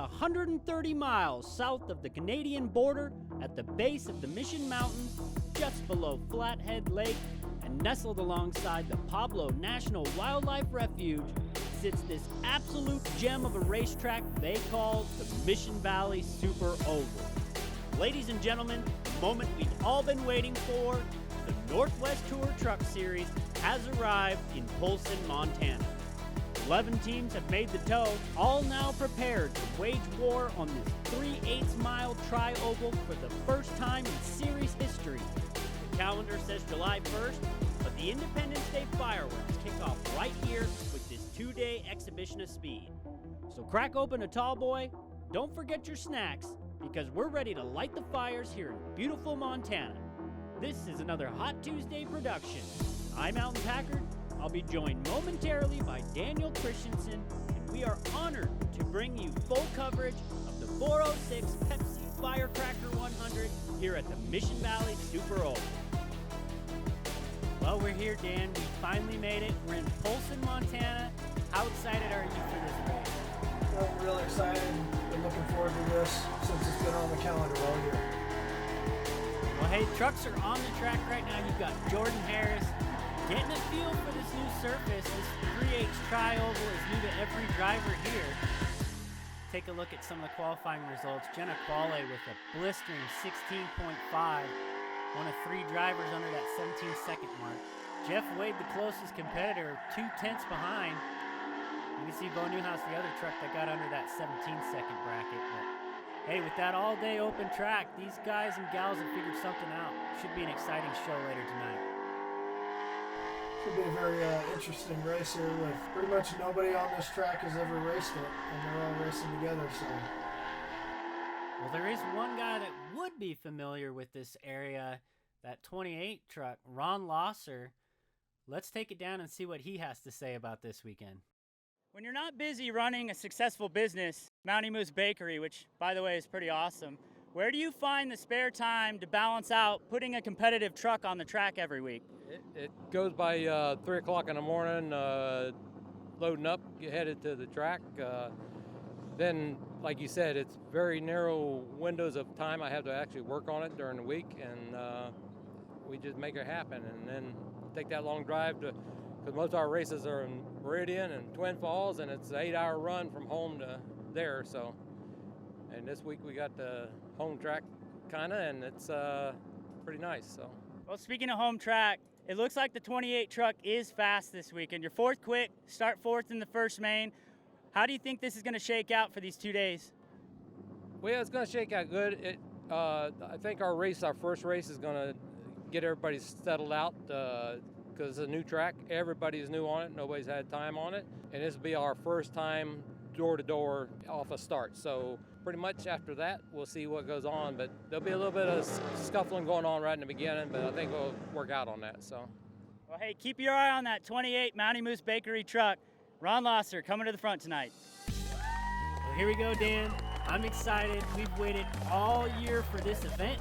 130 miles south of the Canadian border at the base of the Mission Mountains, just below Flathead Lake, and nestled alongside the Pablo National Wildlife Refuge, sits this absolute gem of a racetrack they call the Mission Valley Super Oval. Ladies and gentlemen, the moment we've all been waiting for, the Northwest Tour Truck Series has arrived in Polson, Montana. 11 teams have made the tow, all now prepared to wage war on this 3/8-mile tri-oval for the first time in series history. The calendar says July 1st, but the Independence Day fireworks kick off right here with this 2-day exhibition of speed. So crack open a tall boy, don't forget your snacks, because we're ready to light the fires here in beautiful Montana. This is another Hot Tuesday production. I'm Alton Packard. I'll be joined momentarily by Daniel Christensen, and we are honored to bring you full coverage of the 406 Pepsi Firecracker 100 here at the Mission Valley Super Oval. Well, we're here, Dan. We finally made it. We're in Polson, Montana. How excited are you for this race? Well, I'm really excited. Been looking forward to this since it's been on the calendar all year. Well, hey, trucks are on the track right now. You've got Jordan Harris getting a feel for this new surface. This 3/8 tri-oval is new to every driver here. Take a look at some of the qualifying results. Jenna Quale with a blistering 16.5. One of 3 drivers under that 17-second mark. Jeff Wade, the closest competitor, 2/10 behind. You can see Bo Newhouse, the other truck that got under that 17-second bracket. But hey, with that all-day open track, these guys and gals have figured something out. Should be an exciting show later tonight. Should be a very interesting race here with pretty much nobody on this track has ever raced it, and they're all racing together. So, well, there is one guy that would be familiar with this area, that 28 truck, Ron Losser. Let's take it down and see what he has to say about this weekend. When you're not busy running a successful business, Mountie Moose Bakery, which, by the way, is pretty awesome, where do you find the spare time to balance out putting a competitive truck on the track every week? It goes by 3 o'clock in the morning, loading up, get headed to the track. Then, like you said, it's very narrow windows of time I have to actually work on it during the week, and we just make it happen. And then take that long drive because most of our races are in Meridian and Twin Falls, and it's an 8-hour run from home to there. So, and this week we got the home track kind of, and it's pretty nice. So. Well, speaking of home track, it looks like the 28 truck is fast this weekend. You're 4th quick, start 4th in the first main. How do you think this is going to shake out for these 2 days? Well, yeah, it's going to shake out good. I think our first race is going to get everybody settled out because it's a new track. Everybody's new on it. Nobody's had time on it. And this will be our first time door-to-door off a start. So pretty much after that, we'll see what goes on. But there'll be a little bit of scuffling going on right in the beginning, but I think we'll work out on that. So, well, hey, keep your eye on that 28 Mountie Moose Bakery truck. Ron Losser coming to the front tonight. Well, here we go, Dan. I'm excited. We've waited all year for this event.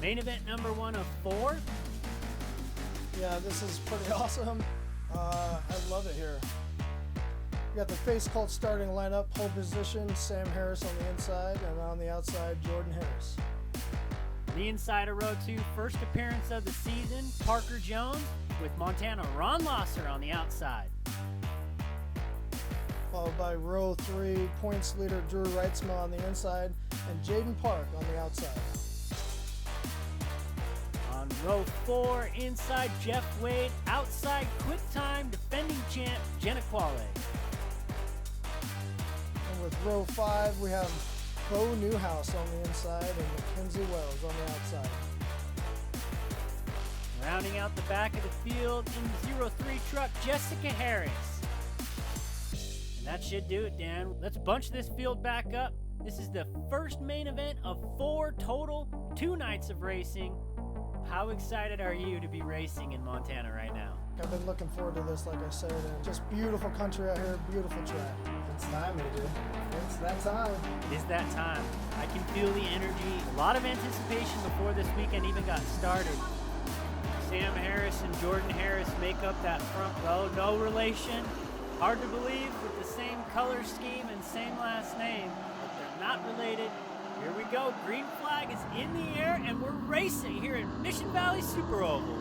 Main event number 1 of 4. yeah, this is pretty awesome. I love it here. We got the Face Cult starting lineup, pole position, Sam Harris on the inside, and on the outside, Jordan Harris. The inside of row 2, first appearance of the season, Parker Jones with Montana Ron Losser on the outside. Followed by row 3, points leader Drew Reitzma on the inside, and Jaden Park on the outside. On row 4, inside Jeff Wade, outside quick time defending champ Jenna Quale. And with row 5, we have Bo Newhouse on the inside and Mackenzie Wells on the outside. Rounding out the back of the field in the 03 truck, Jessica Harris. And that should do it, Dan. Let's bunch this field back up. This is the first main event of 4 total, 2 nights of racing. How excited are you to be racing in Montana right now? I've been looking forward to this, like I said, and just beautiful country out here, beautiful track. It's time, AJ. It's that time. It is that time. I can feel the energy. A lot of anticipation before this weekend even got started. Sam Harris and Jordan Harris make up that front row. No relation. Hard to believe with the same color scheme and same last name, but not related. Here we go. Green flag is in the air, and we're racing here at Mission Valley Super Oval.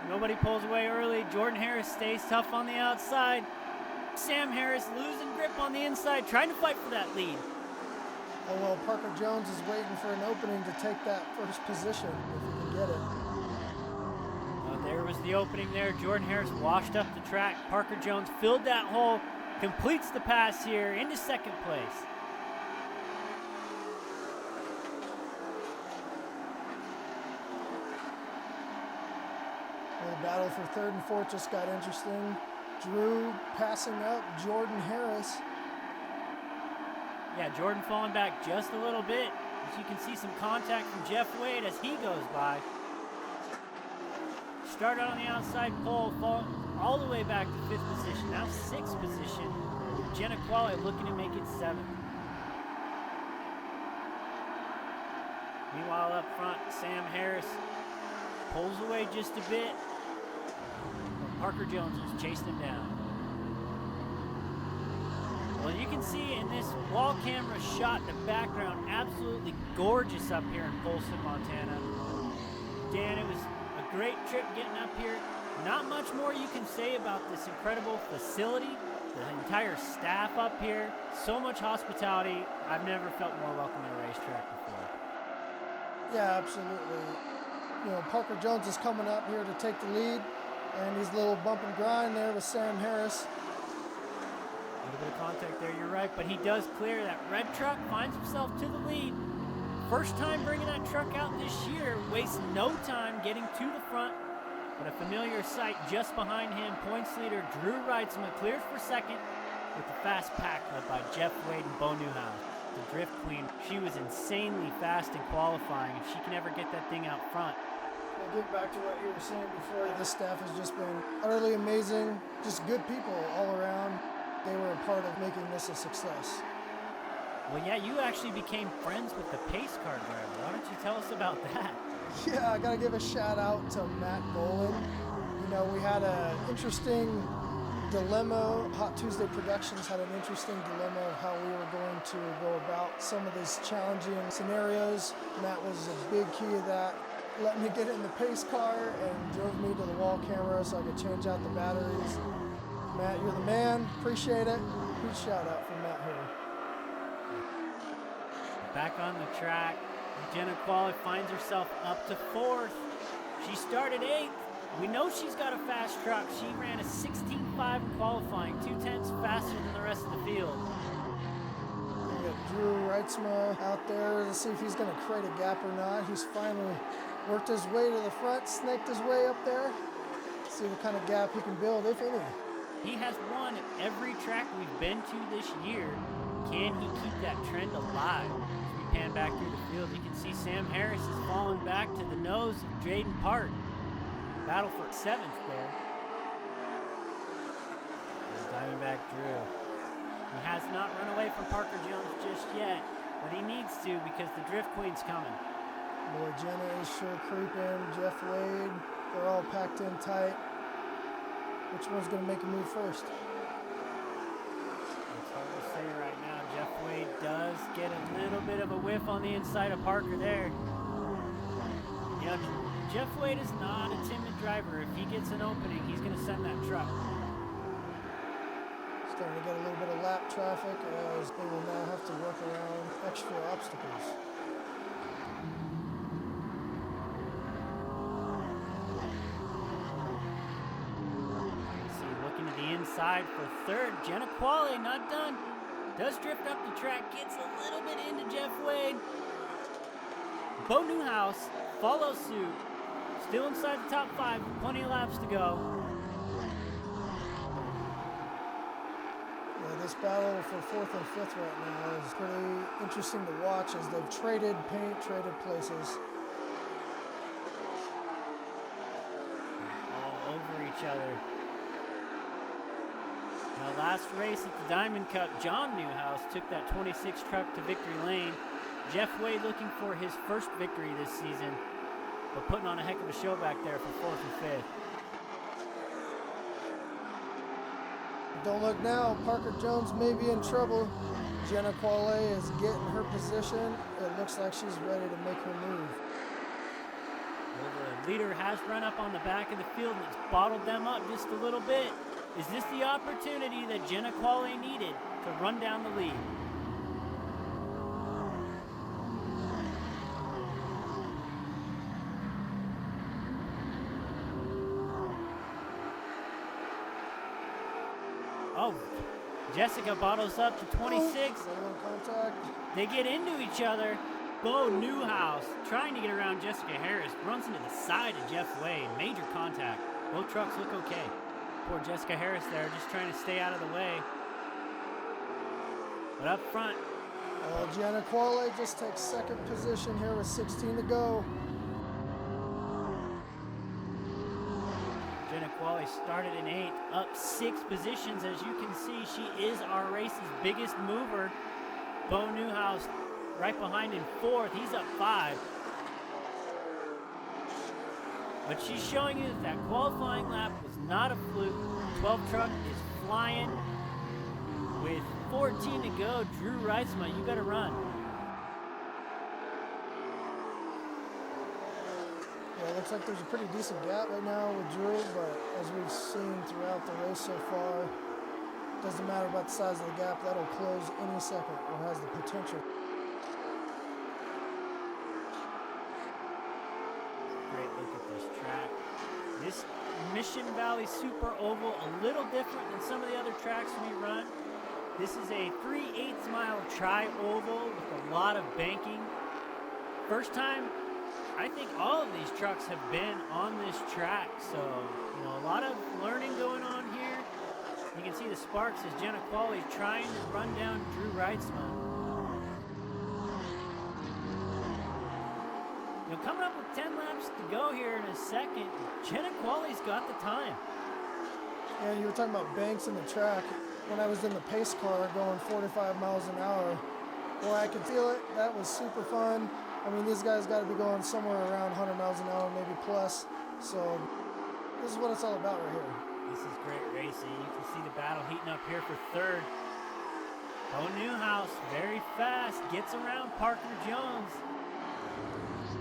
Nobody pulls away early. Jordan Harris stays tough on the outside. Sam Harris losing grip on the inside, trying to fight for that lead. Oh, well, Parker Jones is waiting for an opening to take that first position, if he can get it. There was the opening there. Jordan Harris washed up the track. Parker Jones filled that hole, completes the pass here into second place. Well, the battle for third and fourth just got interesting. Drew passing up Jordan Harris. Yeah, Jordan falling back just a little bit. As you can see, some contact from Jeff Wade as he goes by. Started on the outside pole, falling all the way back to fifth position. Now sixth position. Jenna Qualley looking to make it seventh. Meanwhile, up front, Sam Harris pulls away just a bit. Parker Jones is chasing him down. Well, you can see in this wall camera shot in the background, absolutely gorgeous up here in Polson, Montana. Dan, it was a great trip getting up here. Not much more you can say about this incredible facility, the entire staff up here. So much hospitality. I've never felt more welcome at a racetrack before. Yeah, absolutely. You know, Parker Jones is coming up here to take the lead, and he's a little bump and grind there with Sam Harris. A little bit of contact there, you're right, but he does clear. That red truck finds himself to the lead. First time bringing that truck out this year, wastes no time getting to the front, but a familiar sight just behind him. Points leader Drew Reitzma clears for second with the fast pack led by Jeff Wade and Bo Newhouse. The Drift Queen, she was insanely fast in qualifying. If she can ever get that thing out front. I'll get back to what you were saying before. This staff has just been utterly amazing, just good people all around. They were a part of making this a success. Well, yeah, you actually became friends with the pace car driver. Why don't you tell us about that? Yeah, I gotta give a shout out to Matt Golan. You know, we had an interesting dilemma. Hot Tuesday Productions had an interesting dilemma of how we were going to go about some of these challenging scenarios. Matt was a big key of that. Let me get in the pace car and drove me to the wall camera so I could change out the batteries. Matt, you're the man. Appreciate it. Huge shout out from Matt here. Back on the track, Jenna Qualley finds herself up to fourth. She started eighth. We know she's got a fast truck. She ran a 16.5 in qualifying, 2/10 faster than the rest of the field. We got Drew Reitzma out there to see if he's going to create a gap or not. He's finally worked his way to the front, snaked his way up there. See what kind of gap he can build, if any. He has won at every track we've been to this year. Can he keep that trend alive? As we pan back through the field, you can see Sam Harris is falling back to the nose of Jaden Park. Battle for seventh there. There's Diamondback Drew. He has not run away from Parker Jones just yet, but he needs to because the Drift Queen's coming. Boy, Jenna is sure creeping. Jeff Wade, they're all packed in tight. Which one's going to make a move first? It's hard to say right now. Jeff Wade does get a little bit of a whiff on the inside of Parker there. You know, Jeff Wade is not a timid driver. If he gets an opening, he's going to send that truck. Starting to get a little bit of lap traffic as they will now have to work around extra obstacles. Inside for third. Jenna Qualley not done. Does drift up the track. Gets a little bit into Jeff Wade. Bo Newhouse follows suit. Still inside the top five. Plenty of laps to go. Yeah, this battle for fourth and fifth right now is pretty interesting to watch as they've traded paint, traded places. All over each other. Now, last race at the Diamond Cup, John Newhouse took that 26 truck to victory lane. Jeff Wade looking for his first victory this season, but putting on a heck of a show back there for fourth and fifth. Don't look now. Parker Jones may be in trouble. Jenna Quale is getting her position. It looks like she's ready to make her move. Well, the leader has run up on the back of the field and it's bottled them up just a little bit. Is this the opportunity that Jenna Quale needed to run down the lead? Oh, Jessica bottles up to 26. Contact. They get into each other. Bo Newhouse trying to get around Jessica Harris, runs into the side of Jeff Wade. Major contact. Both trucks look okay. Poor Jessica Harris there, just trying to stay out of the way. But up front. Jenna Quale just takes second position here with 16 to go. Jenna Quale started in 8th, up 6 positions. As you can see, she is our race's biggest mover. Bo Newhouse right behind in 4th. He's up 5. But she's showing you that qualifying lap was not a fluke. 12 truck is flying. With 14 to go, Drew Reisma, you better run. Yeah, it looks like there's a pretty decent gap right now with Drew, but as we've seen throughout the race so far, doesn't matter about the size of the gap, that'll close any second or has the potential. Great look at this track. This Mission Valley Super Oval, a little different than some of the other tracks we run. This is a 3/8 mile tri-oval with a lot of banking. First time, I think all of these trucks have been on this track, so a lot of learning going on here. You can see the sparks as Jenna Quale is trying to run down Drew Reitzman. Coming up with 10 laps to go here in a second, Jenna Quale's got the time. And you were talking about banks in the track. When I was in the pace car going 45 miles an hour, boy, I could feel it. That was super fun. I mean, these guys got to be going somewhere around 100 miles an hour, maybe plus. So this is what it's all about right here. This is great racing. You can see the battle heating up here for 3rd. Bo Newhouse, very fast, gets around Parker Jones.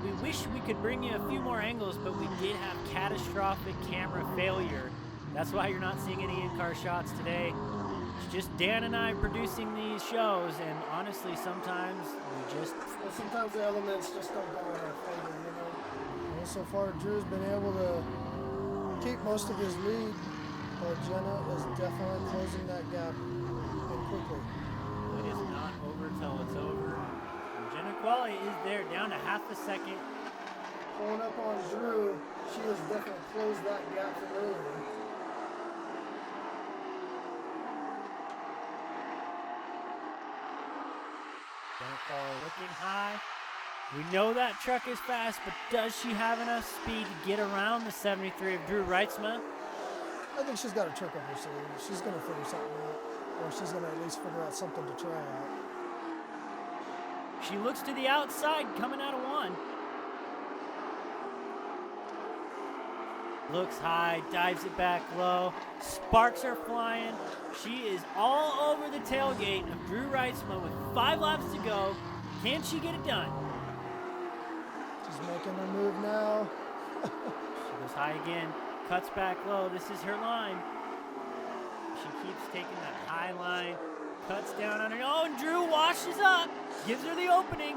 We wish we could bring you a few more angles, but we did have catastrophic camera failure. That's why you're not seeing any in-car shots today. It's just Dan and I producing these shows, and honestly, sometimes we just... Well, sometimes the elements just don't go in our favor, Well, so far, Drew's been able to keep most of his lead, but Jenna is definitely closing that gap and quickly. It is not over till it's over. Jenna Quale is there, down to half a second. Pulling up on Drew, she has definitely closed that gap from earlier. Jenna Quale looking high. We know that truck is fast, but does she have enough speed to get around the 73 of Drew Reitzma? I think she's got a trick up her sleeve. She's going to figure something out, or she's going to at least figure out something to try out. She looks to the outside, coming out of 1. Looks high, dives it back low. Sparks are flying. She is all over the tailgate of Drew Reitzma with 5 laps to go. Can she get it done? She's making her move now. She goes high again, cuts back low. This is her line. She keeps taking that high line. Cuts down on her. Oh, and Drew washes up. Gives her the opening.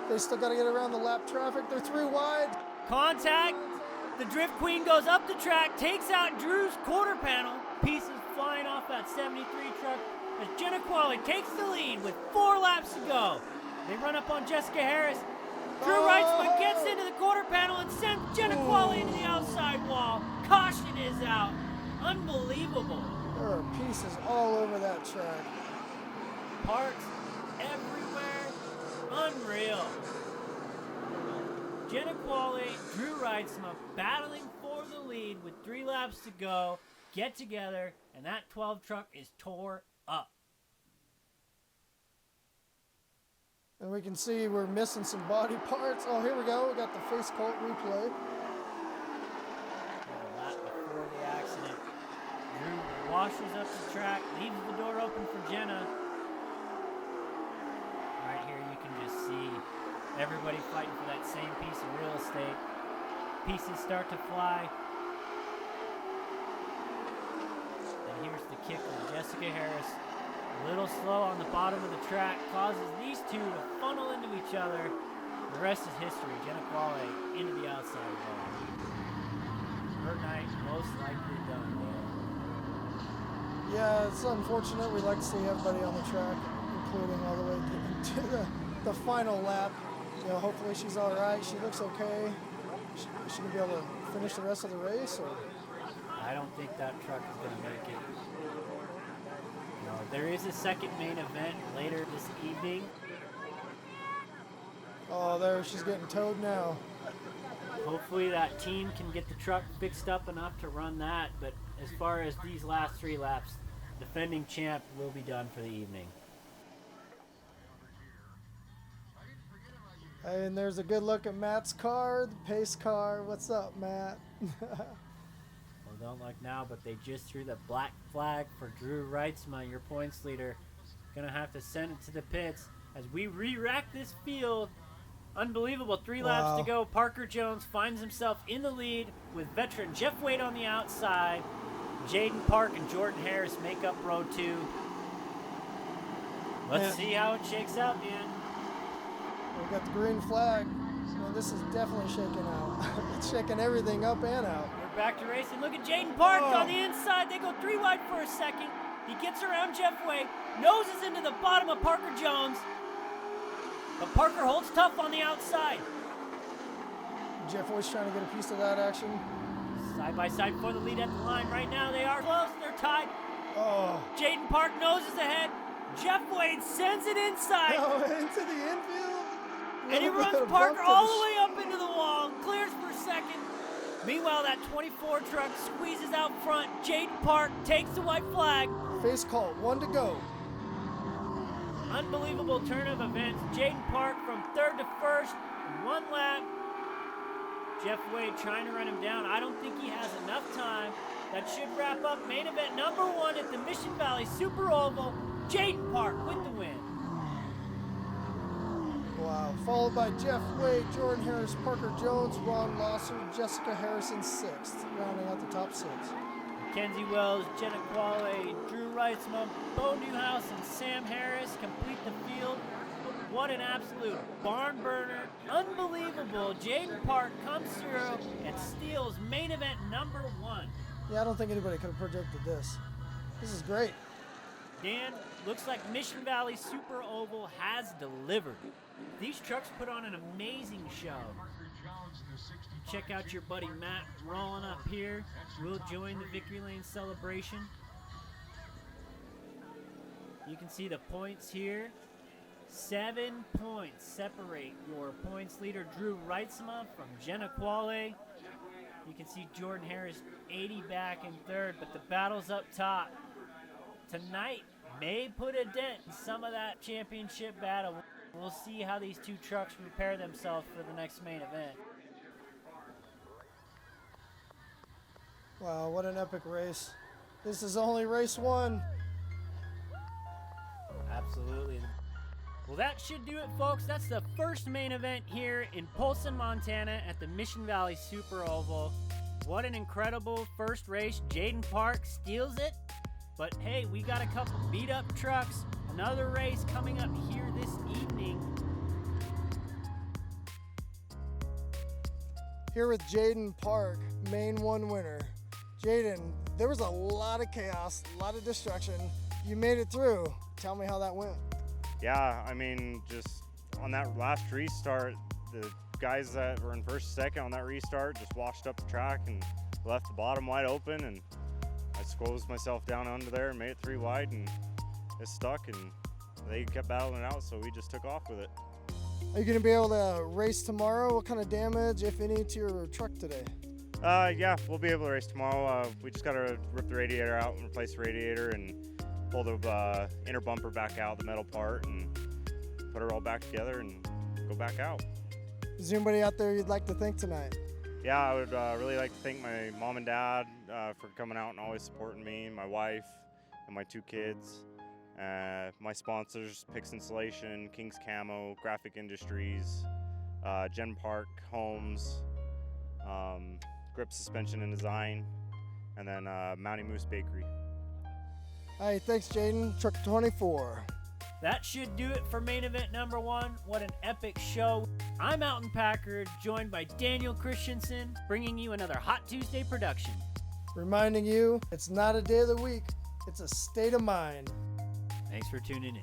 They still got to get around the lap traffic. They're 3 wide. Contact. The Drift Queen goes up the track, takes out Drew's quarter panel. Pieces flying off that 73 truck as Jenna Quale takes the lead with 4 laps to go. They run up on Jessica Harris. Drew Reitzman gets into the quarter panel and sends Jenna Quale into the outside wall. Caution is out. Unbelievable. There are pieces all over that track. Parts everywhere. Unreal. Jenna Quale, Drew Reitzma battling for the lead with 3 laps to go. Get together, and that 12 truck is tore up. And we can see we're missing some body parts. Oh, here we go. We got the face cult replay. A lap before the accident. Drew washes up the track, leaves the door open for Jenna. Right here you can just see everybody fighting for that same piece of real estate. Pieces start to fly. And here's the kicker. Jessica Harris, a little slow on the bottom of the track, causes these two to funnel into each other. The rest is history. Jenna Quale into the outside wall. Her night most likely done there. Yeah, it's unfortunate. We like to see everybody on the track, including all the way to the final lap. You know, hopefully she's all right. She looks okay. Is she gonna be able to finish the rest of the race, or? I don't think that truck is gonna make it. You know, there is a second main event later this evening. Oh, there, she's getting towed now. Hopefully that team can get the truck fixed up enough to run that, but as far as these last 3 laps, defending champ will be done for the evening. And there's a good look at Matt's car, the pace car. What's up, Matt? Well, don't look now, but they just threw the black flag for Drew Reitzma, your points leader. Gonna have to send it to the pits as we re-rack this field. Unbelievable, 3 laps to go. Parker Jones finds himself in the lead with veteran Jeff Wade on the outside. Jaden Park and Jordan Harris make up row 2. Let's see how it shakes out, man. We've got the green flag. Well, this is definitely shaking out. It's shaking everything up and out. We're back to racing. Look at Jaden Park on the inside. They go 3 wide for a second. He gets around Jeff Wade, noses into the bottom of Parker Jones. But Parker holds tough on the outside. Jeff Wade's trying to get a piece of that action. Side by side for the lead at the line. Right now they are close. They're tied. Oh. Jaden Park noses ahead. Jeff Wade sends it inside. Oh, into the infield. And he runs Parker all the way up into the wall. Clears for second. Meanwhile, that 24 truck squeezes out front. Jaden Park takes the white flag. Face call, 1 to go. Unbelievable turn of events. Jaden Park from 3rd to 1st. 1 lap. Jeff Wade trying to run him down. I don't think he has enough time. That should wrap up main event number 1 at the Mission Valley Super Oval. Jaden Park with the win. Wow. Followed by Jeff Wade, Jordan Harris, Parker Jones, Ron Losser, Jessica Harrison 6th, rounding out the top 6. Mackenzie Wells, Jenna Quale, Drew Reitzma, Bo Newhouse, and Sam Harris complete the field. What an absolute barn burner. Unbelievable. Jaden Park comes through and steals main event number 1. Yeah, I don't think anybody could have predicted this. This is great. Dan, looks like Mission Valley Super Oval has delivered. These trucks put on an amazing show. Check out your buddy Matt rolling up here. We'll join the Victory Lane celebration. You can see the points here. 7 points separate your points leader Drew Reitzma from Jenna Quale. You can see Jordan Harris 80 back in 3rd, but the battle's up top. Tonight may put a dent in some of that championship battle. We'll see how these 2 trucks prepare themselves for the next main event. Wow, what an epic race. This is only race 1. Absolutely. Well, that should do it, folks. That's the first main event here in Polson, Montana at the Mission Valley Super Oval. What an incredible first race. Jaden Park steals it. But hey, we got a couple beat up trucks. Another race coming up here this evening. Here with Jaden Park, main 1 winner. Jaden, there was a lot of chaos, a lot of destruction. You made it through. Tell me how that went. Yeah, I mean, just on that last restart, the guys that were in 1st, 2nd on that restart just washed up the track and left the bottom wide open, and I squeezed myself down under there and made it 3 wide, and it stuck, and they kept battling it out, so we just took off with it. Are you going to be able to race tomorrow? What kind of damage, if any, to your truck today? Yeah, we'll be able to race tomorrow. We just got to rip the radiator out and replace the radiator and pull the inner bumper back out, the metal part, and put it all back together and go back out. Is there anybody out there you'd like to thank tonight? Yeah, I would really like to thank my mom and dad for coming out and always supporting me, my wife, and my 2 kids. My sponsors, Pix Insulation, King's Camo, Graphic Industries, Gen Park Homes, Grip Suspension and Design, and then Mountie Moose Bakery. All right, thanks, Jaden. Truck 24. That should do it for main event number 1. What an epic show. I'm Alton Packard, joined by Daniel Christensen, bringing you another Hot Tuesday production. Reminding you, it's not a day of the week, it's a state of mind. Thanks for tuning in.